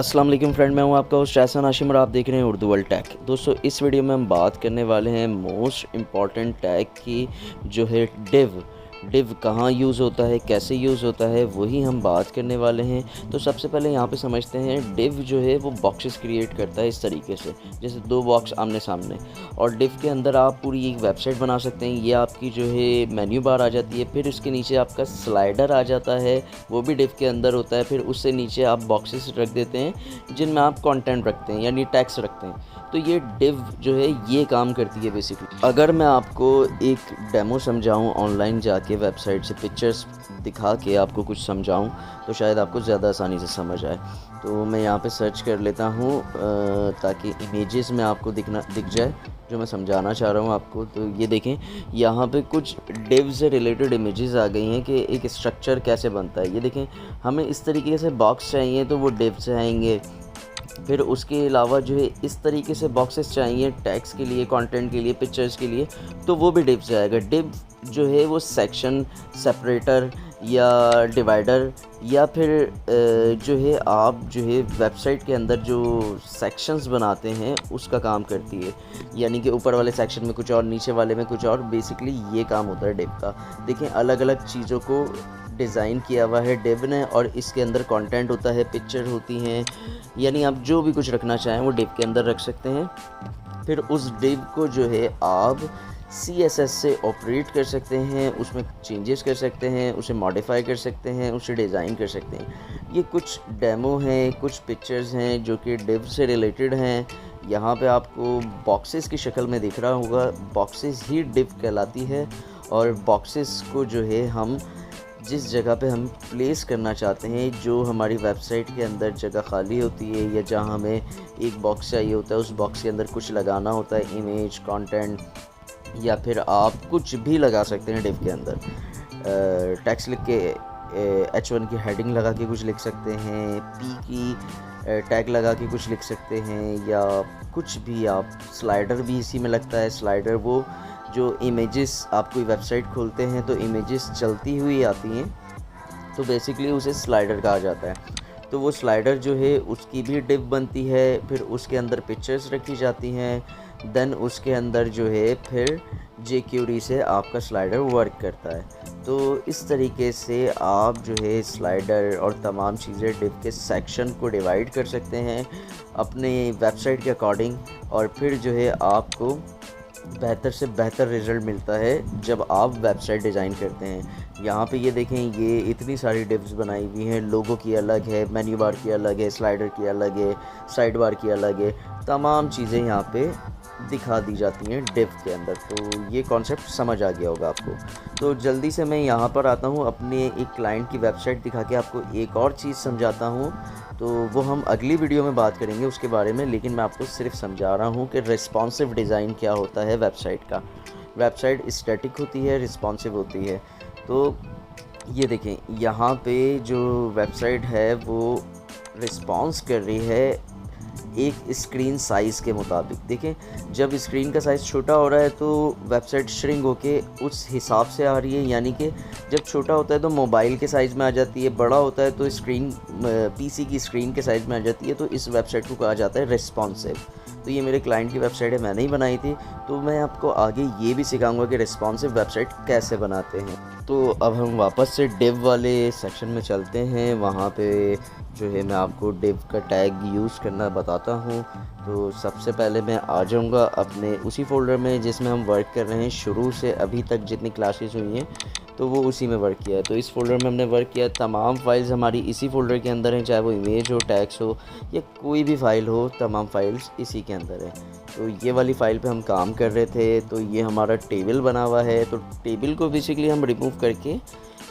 अस्सलाम वालेकुम फ्रेंड, मैं हूं आपका होस्ट एहसान हाशिम और आप देख रहे हैं उर्दू वर्ल्ड टैक। दोस्तों, इस वीडियो में हम बात करने वाले हैं मोस्ट इम्पॉर्टेंट टैग की, जो है डिव कहाँ यूज़ होता है, कैसे यूज़ होता है, वही हम बात करने वाले हैं। तो सबसे पहले यहाँ पे समझते हैं, डिव जो है वो बॉक्सेस क्रिएट करता है इस तरीके से, जैसे दो बॉक्स आमने सामने, और डिव के अंदर आप पूरी एक वेबसाइट बना सकते हैं। ये आपकी जो है मेन्यू बार आ जाती है, फिर उसके नीचे आपका स्लाइडर आ जाता है, वो भी डिव के अंदर होता है। फिर उससे नीचे आप बॉक्सेस रख देते हैं जिनमें आप कंटेंट रखते हैं, यानी टैग्स रखते हैं। तो ये डिव जो है ये काम करती है बेसिकली। अगर मैं आपको एक डेमो समझाऊं, ऑनलाइन जाके वेबसाइट से पिक्चर्स दिखा के आपको कुछ समझाऊं, तो शायद आपको ज़्यादा आसानी से समझ आए। तो मैं यहाँ पे सर्च कर लेता हूँ ताकि इमेजेस में आपको दिख जाए जो मैं समझाना चाह रहा हूँ आपको। तो ये देखें, यहाँ पे कुछ डिव से रिलेटेड इमेजेस आ गई हैं कि एक स्ट्रक्चर कैसे बनता है। ये देखें, हमें इस तरीके से बॉक्स चाहिए तो वो डिव से आएंगे। फिर उसके अलावा जो है इस तरीके से बॉक्सेस चाहिए टैग्स के लिए, कंटेंट के लिए, पिक्चर्स के लिए, तो वो भी डिव से आएगा। डिव जो है वो सेक्शन, सेपरेटर या डिवाइडर, या फिर जो है आप जो है वेबसाइट के अंदर जो सेक्शंस बनाते हैं उसका काम करती है। यानी कि ऊपर वाले सेक्शन में कुछ और, नीचे वाले में कुछ और। बेसिकली ये काम होता है डिव का। देखें, अलग अलग चीज़ों को डिज़ाइन किया हुआ है डिव ने, और इसके अंदर कंटेंट होता है, पिक्चर होती हैं, यानी आप जो भी कुछ रखना चाहें वो डिव के अंदर रख सकते हैं। फिर उस डिव को जो है आप CSS से ऑपरेट कर सकते हैं, उसमें चेंजेस कर सकते हैं, उसे मॉडिफाई कर सकते हैं, उसे डिज़ाइन कर सकते हैं। ये कुछ डेमो हैं, कुछ पिक्चर्स हैं जो कि डिव से रिलेटेड हैं। यहाँ पे आपको बॉक्सेस की शक्ल में दिख रहा होगा, बॉक्सेस ही डिव कहलाती है। और बॉक्सेस को जो है हम जिस जगह पे हम प्लेस करना चाहते हैं, जो हमारी वेबसाइट के अंदर जगह खाली होती है या जहाँ हमें एक बॉक्स चाहिए होता है, उस बॉक्स के अंदर कुछ लगाना होता है, इमेज, कंटेंट, या फिर आप कुछ भी लगा सकते हैं डिव के अंदर। टेक्स्ट लिख के H1 की हेडिंग लगा के कुछ लिख सकते हैं, P की टैग लगा के कुछ लिख सकते हैं, या कुछ भी। आप स्लाइडर भी इसी में लगता है। स्लाइडर वो जो इमेजेस, आप कोई वेबसाइट खोलते हैं तो इमेजेस चलती हुई आती हैं, तो बेसिकली उसे स्लाइडर कहा जाता है। तो वो स्लाइडर जो है उसकी भी डिव बनती है, फिर उसके अंदर पिक्चर्स रखी जाती हैं, देन उसके अंदर जो है फिर jQuery से आपका स्लाइडर वर्क करता है। तो इस तरीके से आप जो है स्लाइडर और तमाम चीज़ें डिव के सेक्शन को डिवाइड कर सकते हैं अपने वेबसाइट के अकॉर्डिंग, और फिर जो है आपको बेहतर से बेहतर रिज़ल्ट मिलता है जब आप वेबसाइट डिज़ाइन करते हैं। यहाँ पे ये देखें, ये इतनी सारी डिव्स बनाई हुई हैं। लोगो की अलग है, मेन्यू बार की अलग है, स्लाइडर की अलग है, साइड बार की अलग है, तमाम चीज़ें यहाँ पे दिखा दी जाती हैं डिव के अंदर। तो ये कॉन्सेप्ट समझ आ गया होगा आपको। तो जल्दी से मैं यहाँ पर आता हूँ, अपने एक क्लाइंट की वेबसाइट दिखा के आपको एक और चीज़ समझाता हूँ। तो वो हम अगली वीडियो में बात करेंगे उसके बारे में, लेकिन मैं आपको सिर्फ समझा रहा हूँ कि रिस्पॉन्सिव डिज़ाइन क्या होता है वेबसाइट का। वेबसाइट स्टैटिक होती है, रिस्पॉन्सिव होती है। तो ये देखें, यहाँ पे जो वेबसाइट है वो रिस्पॉन्स कर रही है एक स्क्रीन साइज़ के मुताबिक। देखें, जब स्क्रीन का साइज़ छोटा हो रहा है तो वेबसाइट श्रिंक होके उस हिसाब से आ रही है, यानी कि जब छोटा होता है तो मोबाइल के साइज़ में आ जाती है, बड़ा होता है तो स्क्रीन PC की स्क्रीन के साइज़ में आ जाती है। तो इस वेबसाइट को कहा जाता है रिस्पॉन्सिव। तो ये मेरे क्लाइंट की वेबसाइट है, मैंने ही बनाई थी। तो मैं आपको आगे ये भी सिखाऊंगा कि रिस्पॉन्सिव वेबसाइट कैसे बनाते हैं। तो अब हम वापस से डिव वाले सेक्शन में चलते हैं। वहाँ पे जो है मैं आपको डिव का टैग यूज़ करना बताता हूँ। तो सबसे पहले मैं आ जाऊँगा अपने उसी फ़ोल्डर में जिसमें हम वर्क कर रहे हैं। शुरू से अभी तक जितनी क्लासेस हुई हैं तो वो उसी में वर्क किया है। तो इस फ़ोल्डर में हमने वर्क किया। तमाम फाइल्स हमारी इसी फ़ोल्डर के अंदर हैं, चाहे वो इमेज हो, टैग्स हो, या कोई भी फ़ाइल हो, तमाम फाइल्स इसी के अंदर है। तो ये वाली फ़ाइल पे हम काम कर रहे थे। तो ये हमारा टेबल बना हुआ है। तो टेबल को बेसिकली हम रिमूव करके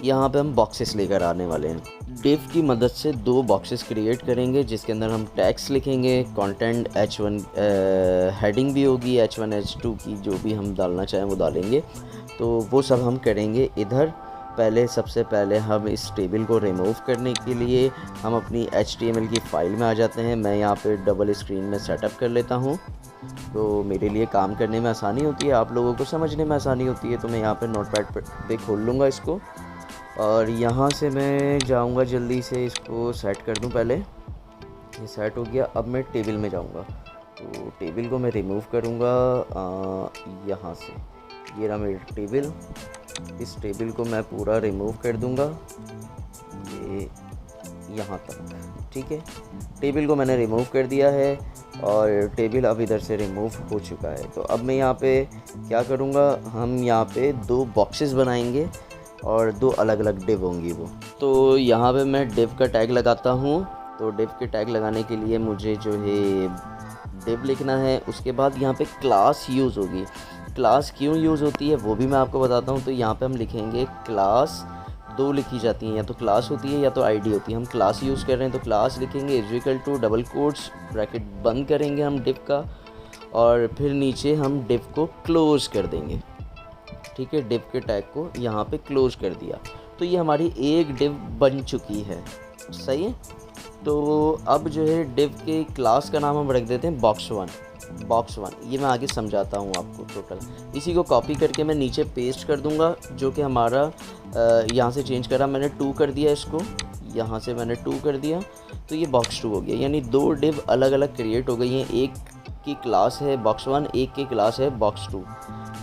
यहाँ पे हम बॉक्सेस लेकर आने वाले हैं। डिव की मदद से दो बॉक्सेस क्रिएट करेंगे जिसके अंदर हम टैग्स लिखेंगे, कंटेंट H1 हेडिंग भी होगी, H1 H2 की जो भी हम डालना चाहें वो डालेंगे। तो वो सब हम करेंगे इधर। सबसे पहले हम इस टेबल को रिमूव करने के लिए हम अपनी HTML की फ़ाइल में आ जाते हैं। मैं यहाँ पे डबल स्क्रीन में सेटअप कर लेता हूँ, तो मेरे लिए काम करने में आसानी होती है, आप लोगों को समझने में आसानी होती है। तो मैं यहाँ पे नोटपैड पे खोल लूँगा इसको, और यहाँ से मैं जाऊँगा, जल्दी से इसको सेट कर दूँ पहले। ये सेट हो गया। अब मैं टेबल में जाऊंगा, तो टेबल को मैं रिमूव करूंगा यहाँ से। ये रहा मेरा टेबल, इस टेबल को मैं पूरा रिमूव कर दूंगा ये यहाँ तक, ठीक है। टेबल को मैंने रिमूव कर दिया है और टेबल अब इधर से रिमूव हो चुका है। तो अब मैं यहाँ पे क्या करूँगा, हम यहाँ पे 2 बॉक्सेस बनाएंगे और 2 अलग अलग डिव होंगी वो। तो यहाँ पे मैं डिव का टैग लगाता हूँ। तो डिव के टैग लगाने के लिए मुझे जो है डिव लिखना है। उसके बाद यहाँ पे क्लास यूज़ होगी। क्लास क्यों यूज़ होती है वो भी मैं आपको बताता हूँ। तो यहाँ पे हम लिखेंगे क्लास, 2 लिखी जाती हैं, या तो क्लास होती है या तो आईडी होती है। हम क्लास यूज़ कर रहे हैं तो क्लास लिखेंगे equal to double quotes bracket बंद करेंगे हम डिव का, और फिर नीचे हम डिव को क्लोज कर देंगे, ठीक है। डिव के टैग को यहाँ पे क्लोज कर दिया, तो ये हमारी एक डिव बन चुकी है, सही है। तो अब जो है डिव के क्लास का नाम हम रख देते हैं box1। ये मैं आगे समझाता हूँ आपको टोटल। इसी को कॉपी करके मैं नीचे पेस्ट कर दूँगा, जो कि हमारा यहाँ से चेंज करा मैंने 2 कर दिया इसको, यहाँ से मैंने 2 कर दिया, तो ये box2 हो गया। यानी 2 डिव अलग अलग क्रिएट हो गई हैं। एक की क्लास है box1, एक की क्लास है box2।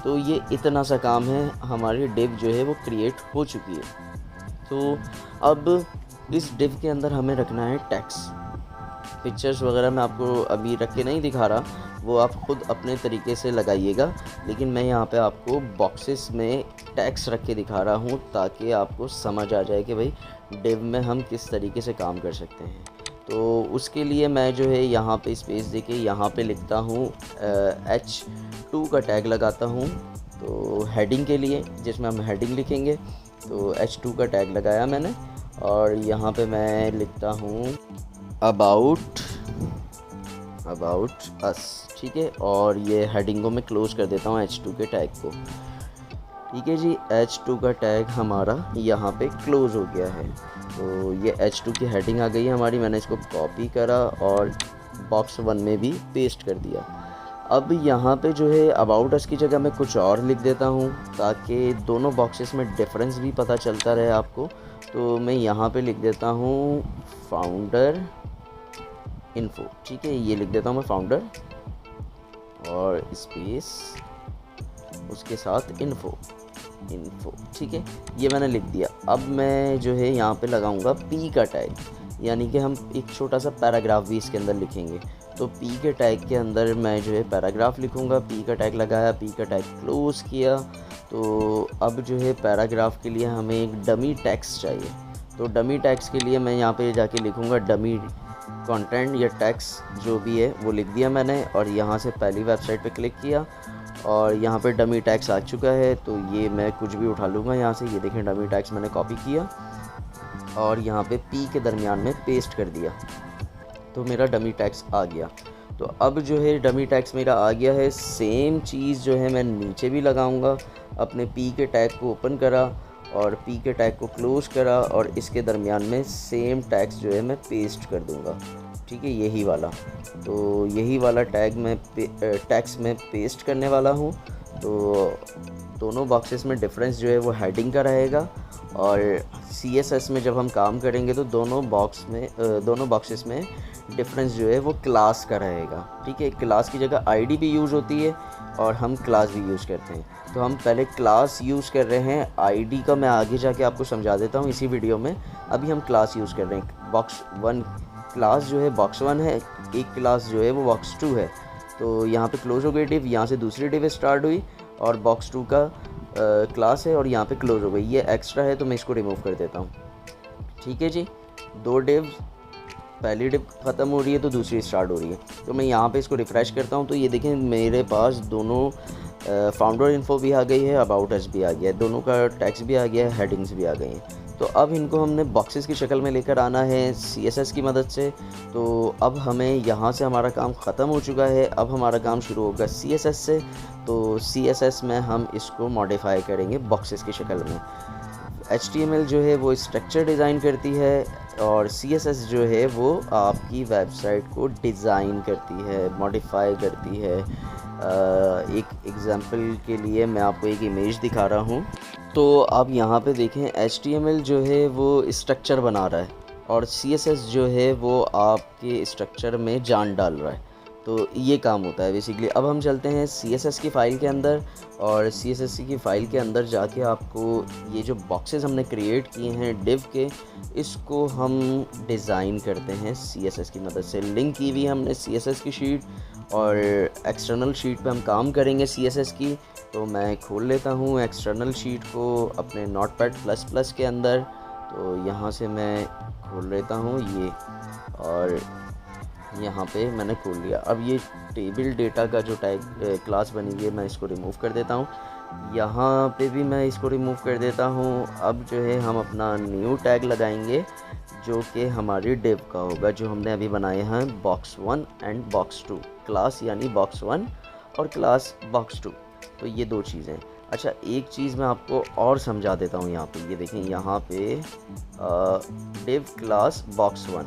तो ये इतना सा काम है, हमारी डिव जो है वो क्रिएट हो चुकी है। तो अब इस डिव के अंदर हमें रखना है टैग्स। पिक्चर्स वगैरह मैं आपको अभी रख के नहीं दिखा रहा, वो आप ख़ुद अपने तरीके से लगाइएगा, लेकिन मैं यहाँ पे आपको बॉक्सेस में टैग्स रख के दिखा रहा हूँ ताकि आपको समझ आ जाए कि भाई डिव में हम किस तरीके से काम कर सकते हैं। तो उसके लिए मैं जो है यहाँ पे स्पेस देके यहाँ पे लिखता हूँ H2 का टैग लगाता हूँ। तो हेडिंग के लिए, जिसमें हम हेडिंग लिखेंगे, तो H2 का टैग लगाया मैंने, और यहाँ पे मैं लिखता हूँ अबाउट अस, ठीक है। और ये हेडिंग को मैं क्लोज कर देता हूँ H2 के टैग को, ठीक है जी। H2 का टैग हमारा यहाँ पे क्लोज हो गया है। तो ये H2 की हेडिंग आ गई है हमारी। मैंने इसको कॉपी करा और box1 में भी पेस्ट कर दिया। अब यहाँ पे जो है अबाउट अस की जगह मैं कुछ और लिख देता हूँ ताकि दोनों बॉक्सेस में डिफरेंस भी पता चलता रहे आपको। तो मैं यहाँ पे लिख देता हूँ फाउंडर इन्फो, ठीक है। ये लिख देता हूँ मैं फाउंडर और स्पेस उसके साथ इन्फो, ठीक है। ये मैंने लिख दिया। अब मैं जो है यहाँ पे लगाऊंगा P का टैग, यानी कि हम एक छोटा सा पैराग्राफ भी इसके अंदर लिखेंगे। तो P के टैग के अंदर मैं जो है पैराग्राफ लिखूंगा। P का टैग लगाया, P का टैग क्लोज किया। तो अब जो है पैराग्राफ के लिए हमें एक डमी टैक्स चाहिए। तो डमी टैक्स के लिए मैं यहाँ पे जाके लिखूँगा डमी कंटेंट या टैक्स जो भी है वो लिख दिया मैंने, और यहाँ से पहली वेबसाइट पे क्लिक किया और यहाँ पे डमी टैक्स आ चुका है। तो ये मैं कुछ भी उठा लूँगा यहाँ से। ये देखें डमी टैक्स मैंने कॉपी किया और यहाँ पे P के दरमियान में पेस्ट कर दिया, तो मेरा डमी टैक्स आ गया। तो अब जो है डमी टैक्स मेरा आ गया है। सेम चीज़ जो है मैं नीचे भी लगाऊंगा। अपने P के टैग को ओपन करा और P के टैग को क्लोज करा और इसके दरमियान में सेम टैग्स जो है मैं पेस्ट कर दूंगा, ठीक है, यही वाला। तो यही वाला टैग्स में पेस्ट करने वाला हूँ। तो दोनों बॉक्सेस में डिफरेंस जो है वो हेडिंग का रहेगा, और CSS में जब हम काम करेंगे तो दोनों बॉक्सेस में डिफरेंस जो है वो क्लास का रहेगा, ठीक है। क्लास की जगह आईडी भी यूज़ होती है और हम क्लास भी यूज़ करते हैं। तो हम पहले क्लास यूज़ कर रहे हैं, आईडी का मैं आगे जाके आपको समझा देता हूँ इसी वीडियो में। अभी हम क्लास यूज़ कर रहे हैं। box1 क्लास जो है box1 है, एक क्लास जो है वो box2 है। तो यहाँ पे क्लोज हो गई डिव, यहाँ से दूसरी डिव स्टार्ट हुई और box2 का क्लास है और यहाँ पे क्लोज हो गई। ये एक्स्ट्रा है तो मैं इसको रिमूव कर देता हूँ, ठीक है जी। 2 डिव, पहली डिव ख़त्म हो रही है तो दूसरी स्टार्ट हो रही है। तो मैं यहाँ पे इसको रिफ़्रेश करता हूँ तो ये देखें मेरे पास दोनों फाउंडर इन्फो भी आ गई है, अबाउट अस भी आ गया है, दोनों का टैक्स भी आ गया है, हेडिंग्स भी आ गई हैं। तो अब इनको हमने बॉक्सेस की शक्ल में लेकर आना है CSS की मदद से। तो अब हमें यहाँ से हमारा काम ख़त्म हो चुका है। अब हमारा काम शुरू होगा CSS से। तो CSS में हम इसको मॉडिफाई करेंगे बॉक्सेस की शक्ल में। HTML जो है वो स्ट्रक्चर डिज़ाइन करती है और CSS जो है वो आपकी वेबसाइट को डिज़ाइन करती है, मॉडिफाई करती है। एक एग्ज़ाम्पल के लिए मैं आपको एक इमेज दिखा रहा हूँ। तो आप यहाँ पे देखें HTML जो है वो स्ट्रक्चर बना रहा है, और CSS जो है वो आपके स्ट्रक्चर में जान डाल रहा है। तो ये काम होता है बेसिकली। अब हम चलते हैं CSS की फ़ाइल के अंदर, और CSS की फ़ाइल के अंदर जाके आपको ये जो बॉक्सेस हमने क्रिएट किए हैं डिव के, इसको हम डिज़ाइन करते हैं CSS की मदद से। लिंक की हुई हमने CSS की शीट, और एक्सटर्नल शीट पे हम काम करेंगे CSS की। तो मैं खोल लेता हूँ एक्सटर्नल शीट को अपने Notepad++ के अंदर। तो यहाँ से मैं खोल लेता हूँ ये, और यहाँ पे मैंने खोल लिया। अब ये टेबल डेटा का जो टैग क्लास बनी हुई है, मैं इसको रिमूव कर देता हूँ। यहाँ पे भी मैं इसको रिमूव कर देता हूँ। अब जो है हम अपना न्यू टैग लगाएंगे जो कि हमारी डिव का होगा, जो हमने अभी बनाए हैं box1 एंड box2, क्लास यानी box1 और क्लास box2। तो ये दो चीज़ें। अच्छा, एक चीज़ मैं आपको और समझा देता हूँ। यहाँ पे ये देखें, यहाँ पे डिव क्लास box1,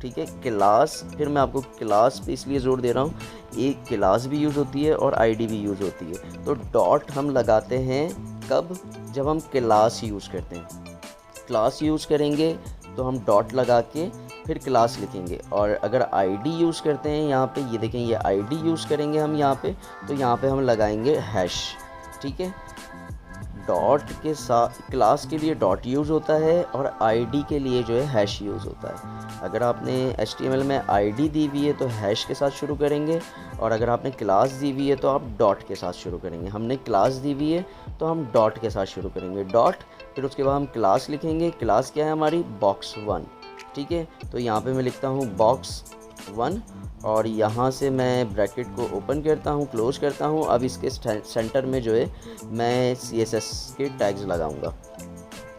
ठीक है। क्लास, फिर मैं आपको क्लास पे इसलिए ज़ोर दे रहा हूँ, एक क्लास भी यूज़ होती है और आईडी भी यूज़ होती है। तो डॉट हम लगाते हैं कब? जब हम क्लास यूज़ करते हैं। क्लास यूज़ करेंगे तो हम डॉट लगा के फिर क्लास लिखेंगे। और अगर आईडी यूज़ करते हैं, यहाँ पे ये देखें, ये आईडी यूज़ करेंगे हम यहाँ पे, तो यहाँ पे हम लगाएंगे हैश, ठीक है। डॉट के साथ क्लास के लिए डॉट यूज़ होता है और आईडी के लिए जो है हैश यूज़ होता है। अगर आपने HTML में आईडी दी हुई है तो हैश के साथ शुरू करेंगे, और अगर आपने क्लास दी हुई है तो आप डॉट के साथ शुरू करेंगे। हमने क्लास दी हुई है तो हम डॉट के साथ शुरू करेंगे, डॉट, फिर उसके बाद हम क्लास लिखेंगे। क्लास क्या है हमारी? box1, ठीक है। तो यहाँ पे मैं लिखता हूँ box1, और यहाँ से मैं ब्रैकेट को ओपन करता हूँ, क्लोज करता हूँ। अब इसके सेंटर में जो है मैं CSS के टैग्स लगाऊंगा।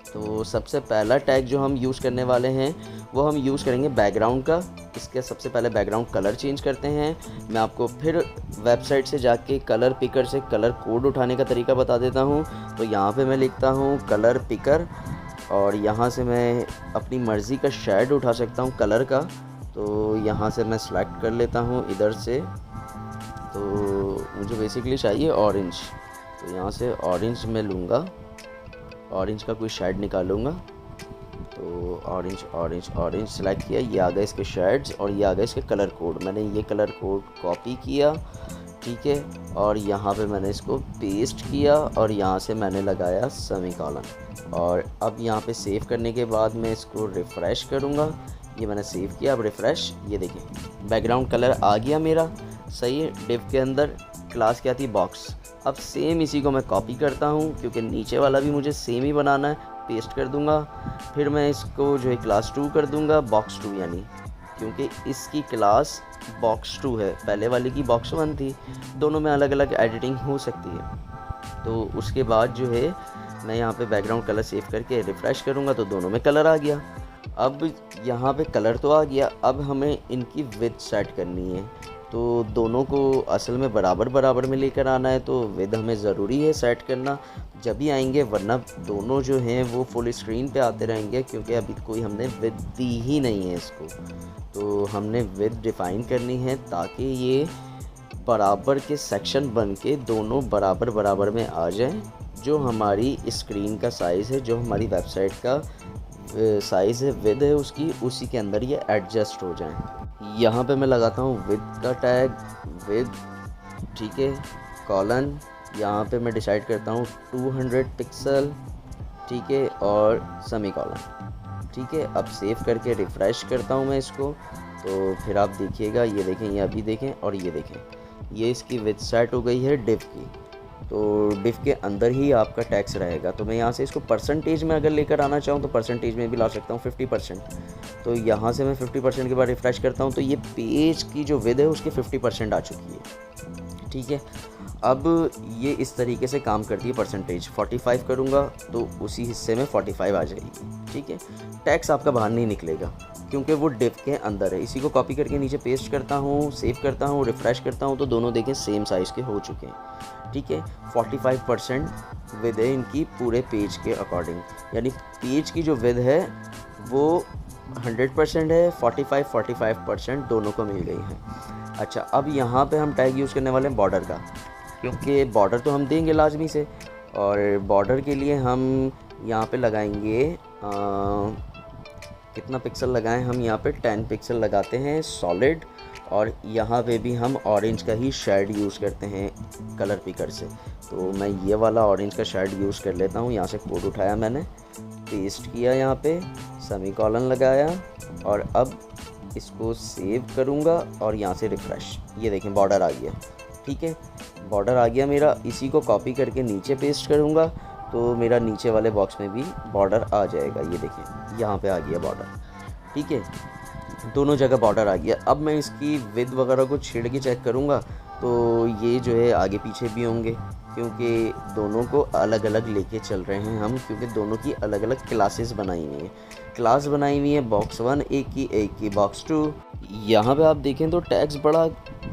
तो सबसे पहला टैग जो हम यूज़ करने वाले हैं वो हम यूज़ करेंगे बैकग्राउंड का। इसके सबसे पहले बैकग्राउंड कलर चेंज करते हैं। मैं आपको फिर वेबसाइट से जाके कलर पिकर से कलर कोड उठाने का तरीका बता देता हूँ। तो यहाँ पे मैं लिखता हूँ कलर पिकर, और यहाँ से मैं अपनी मर्ज़ी का शेड उठा सकता हूँ कलर का। तो यहाँ से मैं सेलेक्ट कर लेता हूँ इधर से। तो मुझे बेसिकली चाहिए ऑरेंज, तो यहाँ से ऑरेंज मैं लूँगा, ऑरेंज का कोई शेड निकालूँगा। तो ऑरेंज ऑरेंज ऑरेंज सेलेक्ट किया, ये आ गए इसके शेड्स और ये आ गए इसके कलर कोड। मैंने ये कलर कोड कॉपी किया, ठीक है, और यहाँ पे मैंने इसको पेस्ट किया, और यहाँ से मैंने लगाया सेमीकोलन। और अब यहाँ पे सेव करने के बाद मैं इसको रिफ़्रेश करूँगा। ये मैंने सेव किया, अब रिफ़्रेश, ये देखिए बैकग्राउंड कलर आ गया मेरा, सही है। डिव के अंदर क्लास क्या थी? बॉक्स। अब सेम इसी को मैं कॉपी करता हूँ, क्योंकि नीचे वाला भी मुझे सेम ही बनाना है, पेस्ट कर दूँगा। फिर मैं इसको जो है क्लास 2 कर दूँगा, box2 यानी, क्योंकि इसकी क्लास box2 है, पहले वाली की box1 थी। दोनों में अलग अलग एडिटिंग हो सकती है। तो उसके बाद जो है मैं यहाँ पे बैकग्राउंड कलर सेव करके रिफ़्रेश करूँगा, तो दोनों में कलर आ गया। अब यहाँ पे कलर तो आ गया, अब हमें इनकी विड्थ सेट करनी है। तो दोनों को असल में बराबर बराबर में लेकर आना है, तो विड्थ हमें ज़रूरी है सेट करना जब भी आएंगे, वरना दोनों जो हैं वो फुल स्क्रीन पे आते रहेंगे, क्योंकि अभी कोई हमने विड्थ दी ही नहीं है इसको। तो हमने विड्थ डिफ़ाइन करनी है ताकि ये बराबर के सेक्शन बन के दोनों बराबर बराबर में आ जाएं। जो हमारी स्क्रीन का साइज़ है, जो हमारी वेबसाइट का साइज़ है, विड्थ है उसकी, उसी के अंदर ये एडजस्ट हो जाएं। यहाँ पे मैं लगाता हूँ विड्थ का टैग, विड्थ, ठीक है, कॉलन। यहाँ पे मैं डिसाइड करता हूँ 200 पिक्सल, ठीक है, और सेमीकोलन, ठीक है। अब सेव करके रिफ़्रेश करता हूँ मैं इसको, तो फिर आप देखिएगा, ये देखें, ये अभी देखें और ये देखें, ये इसकी विड्थ सेट हो गई है डिव की। तो डिव के अंदर ही आपका टैक्स रहेगा। तो मैं यहाँ से इसको परसेंटेज में अगर लेकर आना चाहूँ तो परसेंटेज में भी ला सकता हूँ, 50%। तो यहाँ से मैं 50% के बाद रिफ़्रेश करता हूँ, तो ये पेज की जो विड्थ है उसकी 50% आ चुकी है, ठीक है। अब ये इस तरीके से काम करती है परसेंटेज। 45 करूँगा तो उसी हिस्से में 45 आ जाएगी, ठीक है। टैक्स आपका बाहर नहीं निकलेगा क्योंकि वो डिव के अंदर है। इसी को कॉपी करके नीचे पेस्ट करता हूँ, सेव करता हूँ, रिफ़्रेश करता हूँ, तो दोनों देखें सेम साइज़ के हो चुके हैं, ठीक है। 45% विड्थ है इनकी पूरे पेज के अकॉर्डिंग, यानी पेज की जो विड्थ है वो 100% है, 45% दोनों को मिल गई है। अच्छा, अब यहाँ पे हम टैग यूज़ करने वाले हैं बॉर्डर का, क्योंकि बॉर्डर तो हम देंगे लाजमी से, और बॉर्डर के लिए हम यहाँ पे लगाएंगे कितना पिक्सल लगाएं हम यहाँ पे 10 पिक्सल लगाते हैं सॉलिड, और यहाँ पे भी हम ऑरेंज का ही शेड यूज़ करते हैं कलर पिकर से। तो मैं ये वाला ऑरेंज का शेड यूज़ कर लेता हूँ। यहाँ से कोड उठाया मैंने, पेस्ट किया, यहाँ पे सेमीकोलन लगाया, और अब इसको सेव करूँगा और यहाँ से रिफ़्रेश। ये देखें बॉर्डर आ गया। ठीक है, बॉर्डर आ गया मेरा। इसी को कॉपी करके नीचे पेस्ट करूँगा तो मेरा नीचे वाले बॉक्स में भी बॉर्डर आ जाएगा। ये देखें यहाँ पे आ गया बॉर्डर। ठीक है, दोनों जगह बॉर्डर आ गया। अब मैं इसकी विड्थ वगैरह को छेड़ के चेक करूँगा तो ये जो है आगे पीछे भी होंगे, क्योंकि दोनों को अलग अलग लेके चल रहे हैं हम, क्योंकि दोनों की अलग अलग क्लासेस बनाई हुई हैं। क्लास बनाई हुई है बॉक्स 1 एक की बॉक्स 2। यहाँ पे आप देखें तो टैग्स बड़ा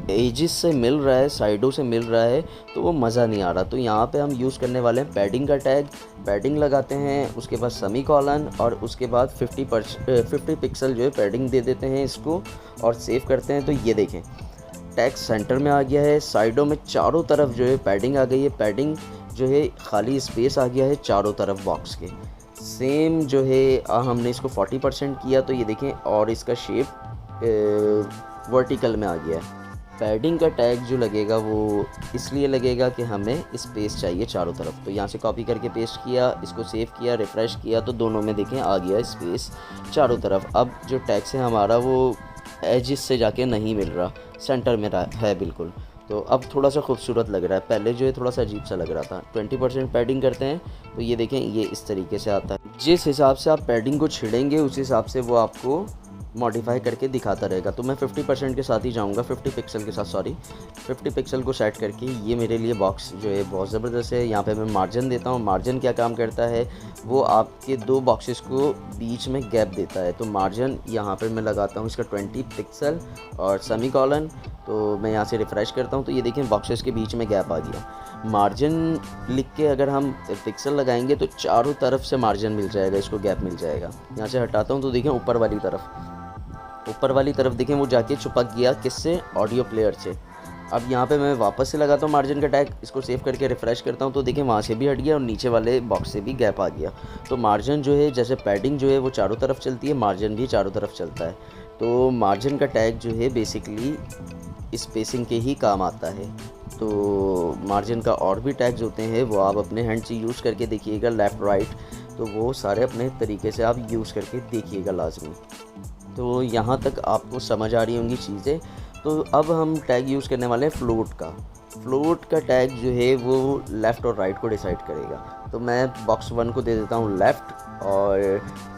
एजिस से मिल रहा है, साइडों से मिल रहा है, तो वो मज़ा नहीं आ रहा। तो यहाँ पे हम यूज़ करने वाले हैं पैडिंग का टैग। पैडिंग लगाते हैं, उसके बाद सेमीकोलन, और उसके बाद 50 पिक्सल जो है पैडिंग दे देते हैं इसको और सेव करते हैं। तो ये देखें टैग सेंटर में आ गया है, साइडों में चारों तरफ जो है पैडिंग आ गई है। पैडिंग जो है खाली स्पेस आ गया है चारों तरफ बॉक्स के। सेम जो है हमने इसको 40% किया तो ये देखें, और इसका शेप वर्टिकल में आ गया है। पैडिंग का टैग जो लगेगा वो इसलिए लगेगा कि हमें स्पेस चाहिए चारों तरफ। तो यहाँ से कॉपी करके पेस्ट किया, इसको सेव किया, रिफ़्रेश किया तो दोनों में देखें आ गया स्पेस चारों तरफ। अब जो टैग है हमारा वो एजिस से जाके नहीं मिल रहा, सेंटर में है बिल्कुल। तो अब थोड़ा सा खूबसूरत लग रहा है, पहले जो है थोड़ा सा अजीब सा लग रहा था। 20% पैडिंग करते हैं तो ये देखें ये इस तरीके से आता है। जिस हिसाब से आप पैडिंग को छिड़ेंगे उस हिसाब से वो आपको मॉडिफाई करके दिखाता रहेगा। तो मैं 50% के साथ ही जाऊंगा, 50 पिक्सल के साथ, 50 पिक्सल को सेट करके। ये मेरे लिए बॉक्स जो है बहुत ज़बरदस्त है। यहाँ पे मैं मार्जिन देता हूँ। मार्जिन क्या काम करता है, वो आपके दो बॉक्सेस को बीच में गैप देता है। तो मार्जिन यहाँ पर मैं लगाता हूँ इसका 20 पिक्सल और सेमीकोलन। तो मैं यहाँ से रिफ़्रेश करता हूँ तो ये देखें बॉक्सेस के बीच में गैप आ गया। मार्जिन लिख के अगर हम पिक्सल लगाएंगे तो चारों तरफ से मार्जिन मिल जाएगा, इसको गैप मिल जाएगा। यहाँ से हटाता हूँ तो देखें ऊपर वाली तरफ देखें वो जाके चिपक गया, किससे, ऑडियो प्लेयर से। अब यहाँ पे मैं वापस से लगाता हूँ मार्जिन का टैग, इसको सेव करके रिफ़्रेश करता हूँ तो देखें वहाँ से भी हट गया और नीचे वाले बॉक्स से भी गैप आ गया। तो मार्जिन जो है, जैसे पैडिंग जो है वो चारों तरफ चलती है, मार्जिन भी चारों तरफ चलता है। तो मार्जिन का टैग जो है बेसिकली स्पेसिंग के ही काम आता है। तो मार्जिन का और भी टैग्स होते हैं वो आप अपने हैंड से यूज़ करके देखिएगा, लेफ़्ट राइट, तो वो सारे अपने तरीके से आप यूज़ करके देखिएगा लाजमी। तो यहाँ तक आपको समझ आ रही होंगी चीज़ें। तो अब हम टैग यूज़ करने वाले हैं फ्लोट का टैग जो है वो लेफ़्ट और राइट को डिसाइड करेगा। तो मैं बॉक्स 1 को दे देता हूँ लेफ़्ट और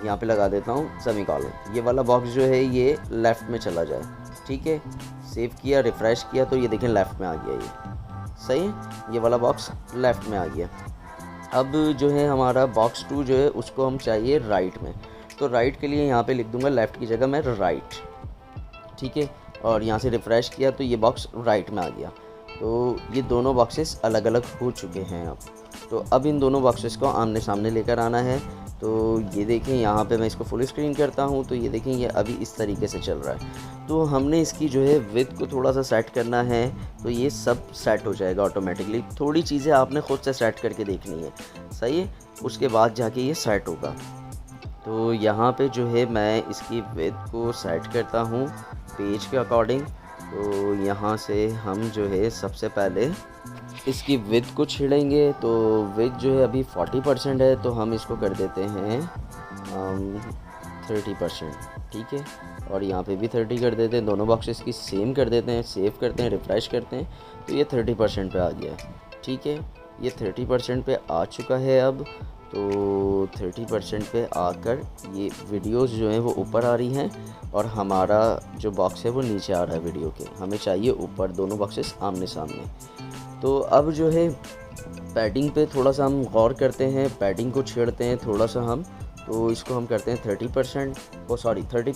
यहाँ पे लगा देता हूँ सेमीकोलन। ये वाला बॉक्स जो है ये लेफ़्ट में चला जाए। ठीक है, सेव किया, रिफ़्रेश किया तो ये देखें लेफ़्ट में आ गया। ये सही है, ये वाला बॉक्स लेफ़्ट में आ गया। अब जो है हमारा बॉक्स 2 जो है उसको हम चाहिए राइट में। तो राइट के लिए यहाँ पे लिख दूँगा लेफ़्ट की जगह मैं राइट। ठीक है, और यहाँ से रिफ़्रेश किया तो ये बॉक्स राइट में आ गया। तो ये दोनों बॉक्सेस अलग अलग हो चुके हैं अब। तो अब इन दोनों बॉक्सेस को आमने सामने लेकर आना है। तो ये देखें यहाँ पे मैं इसको फुल स्क्रीन करता हूँ तो ये देखें ये अभी इस तरीके से चल रहा है। तो हमने इसकी जो है विड्थ को थोड़ा सा सेट करना है तो ये सब सेट हो जाएगा ऑटोमेटिकली। थोड़ी चीज़ें आपने ख़ुद से सेट करके देखनी है, सही है, उसके बाद जाके ये सेट होगा। तो यहाँ पे जो है मैं इसकी विड्थ को सेट करता हूँ पेज के अकॉर्डिंग। तो यहाँ से हम जो है सबसे पहले इसकी विड्थ को छेड़ेंगे। तो विड्थ जो है अभी 40% है तो हम इसको कर देते हैं 30%। ठीक है, और यहाँ पे भी 30 कर देते हैं। दोनों बॉक्सेस की सेम कर देते हैं, सेव करते हैं, रिफ़्रेश करते हैं तो ये 30% पे आ गया। ठीक है, ये 30% पे आ चुका है अब। तो 30% पे आकर ये वीडियोस जो हैं वो ऊपर आ रही हैं और हमारा जो बॉक्स है वो नीचे आ रहा है वीडियो के। हमें चाहिए ऊपर, दोनों बॉक्सेस आमने सामने। तो अब जो है पैडिंग पे थोड़ा सा हम गौर करते हैं, पैडिंग को छेड़ते हैं थोड़ा सा हम। तो इसको हम करते हैं 30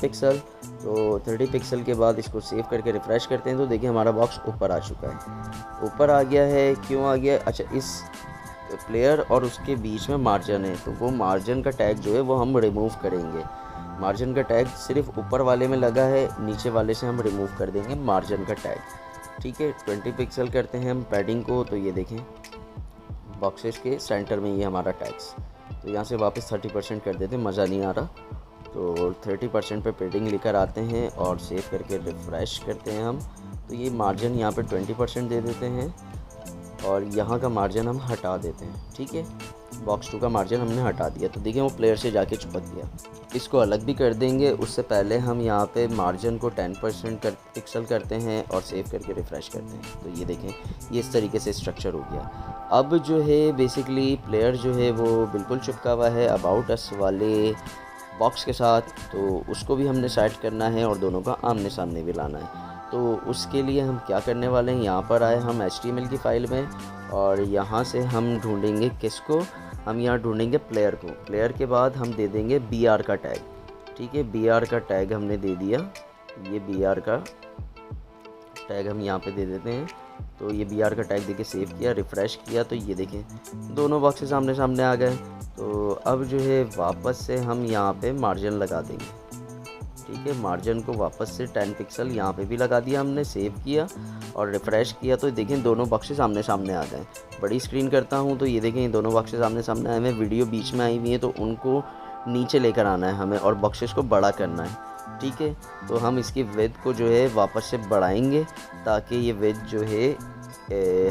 पिक्सल। तो 30 पिक्सल के बाद इसको सेव करके रिफ़्रेश करते हैं तो देखिए हमारा बॉक्स ऊपर आ चुका है। ऊपर आ गया है, क्यों आ गया? अच्छा, इस प्लेयर और उसके बीच में मार्जिन है तो वो मार्जिन का टैग जो है वो हम रिमूव करेंगे। मार्जिन का टैग सिर्फ ऊपर वाले में लगा है, नीचे वाले से हम रिमूव कर देंगे मार्जिन का टैग। ठीक है, 20 पिक्सल करते हैं हम पैडिंग को। तो ये देखें बॉक्सेस के सेंटर में ये हमारा टैग्स। तो यहाँ से वापस 30% कर देते हैं, मज़ा नहीं आ रहा। तो 30% पे पेडिंग लेकर आते हैं और सेव करके रिफ़्रेश करते हैं हम। तो ये मार्जिन यहाँ पे 20% दे देते हैं और यहाँ का मार्जिन हम हटा देते हैं। ठीक है, बॉक्स 2 का मार्जिन हमने हटा दिया। तो देखिए वो प्लेयर से जाके चिपक गया। इसको अलग भी कर देंगे, उससे पहले हम यहाँ पे मार्जिन को 10% पिक्सल करते हैं और सेव करके रिफ़्रेश करते हैं। तो ये देखें, ये इस तरीके से स्ट्रक्चर हो गया। अब जो है बेसिकली प्लेयर जो है वो बिल्कुल चिपका हुआ है अबाउट अस वाले बॉक्स के साथ, तो उसको भी हमने सेट करना है और दोनों का आमने सामने भी लाना है। तो उसके लिए हम क्या करने वाले हैं, यहाँ पर आए हम HTML की फ़ाइल में और यहाँ से हम ढूंढेंगे किसको, हम यहाँ ढूंढेंगे प्लेयर को। प्लेयर के बाद हम दे देंगे BR का टैग। ठीक है, BR का टैग हमने दे दिया। ये BR का टैग हम यहाँ पे दे देते हैं। तो ये BR का टैग देके सेव किया, रिफ़्रेश किया, तो ये देखें दोनों बॉक्सेस आमने सामने आ गए। तो अब जो है वापस से हम यहाँ पे मार्जिन लगा देंगे। ठीक है, मार्जिन को वापस से 10 पिक्सल यहाँ पे भी लगा दिया हमने, सेव किया और रिफ़्रेश किया। तो देखें दोनों बॉक्सेस आमने सामने आ गए। बड़ी स्क्रीन करता हूँ तो ये देखें दोनों बॉक्सेस आमने सामने आए हुए हैं। वीडियो बीच में आई हुई है तो उनको नीचे लेकर आना है हमें और बॉक्सेस को बड़ा करना है। ठीक है, तो हम इसकी विड्थ को जो है वापस से बढ़ाएंगे ताकि ये विड्थ जो है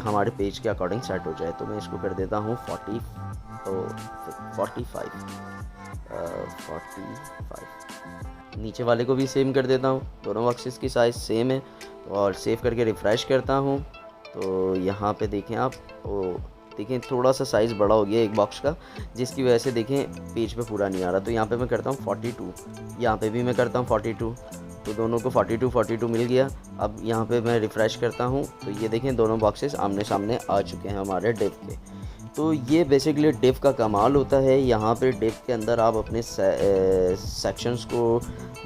हमारे पेज के अकॉर्डिंग सेट हो जाए। तो मैं इसको कर देता हूँ 45। नीचे वाले को भी सेम कर देता हूँ, दोनों बॉक्सेस की साइज़ सेम है और सेव करके रिफ़्रेश करता हूँ। तो यहाँ पे देखें आप, देखें थोड़ा सा साइज़ बड़ा हो गया एक बॉक्स का, जिसकी वजह से देखें पेज पे पूरा नहीं आ रहा। तो यहाँ पे मैं करता हूँ 42, यहाँ पे भी मैं करता हूँ 42। तो दोनों को 42 मिल गया। अब यहाँ पे मैं रिफ़्रेश करता हूँ तो ये देखें दोनों बॉक्सेस आमने सामने आ चुके हैं हमारे डिव के। तो ये बेसिकली डिव का कमाल होता है। यहाँ पे डिव के अंदर आप अपने सेक्शंस को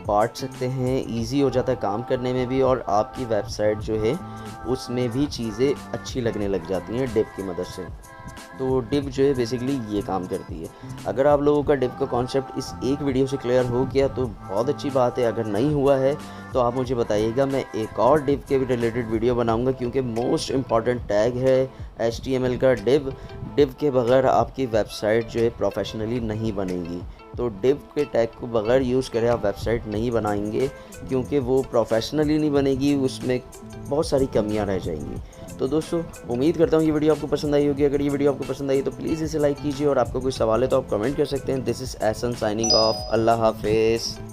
बांट सकते हैं, इजी हो जाता है काम करने में भी, और आपकी वेबसाइट जो है उसमें भी चीज़ें अच्छी लगने लग जाती हैं डिव की मदद से। तो डिव जो है बेसिकली ये काम करती है। अगर आप लोगों का डिव का कॉन्सेप्ट इस एक वीडियो से क्लियर हो गया तो बहुत अच्छी बात है। अगर नहीं हुआ है तो आप मुझे बताइएगा, मैं एक और डिव के भी रिलेटेड वीडियो बनाऊंगा, क्योंकि मोस्ट इम्पॉर्टेंट टैग है HTML का डिव। डिव के बगैर आपकी वेबसाइट जो है प्रोफेशनली नहीं बनेगी। तो डिव के टैग को बगैर यूज़ करे आप वेबसाइट नहीं बनाएंगे, क्योंकि वो प्रोफेशनली नहीं बनेगी, उसमें बहुत सारी कमियां रह जाएंगी। तो दोस्तों उम्मीद करता हूँ ये वीडियो आपको पसंद आई होगी। अगर ये वीडियो आपको पसंद आई तो प्लीज़ इसे लाइक कीजिए और आपको कोई सवाल है तो आप कमेंट कर सकते हैं। This is Ehsan signing off. Allah हाफिज़।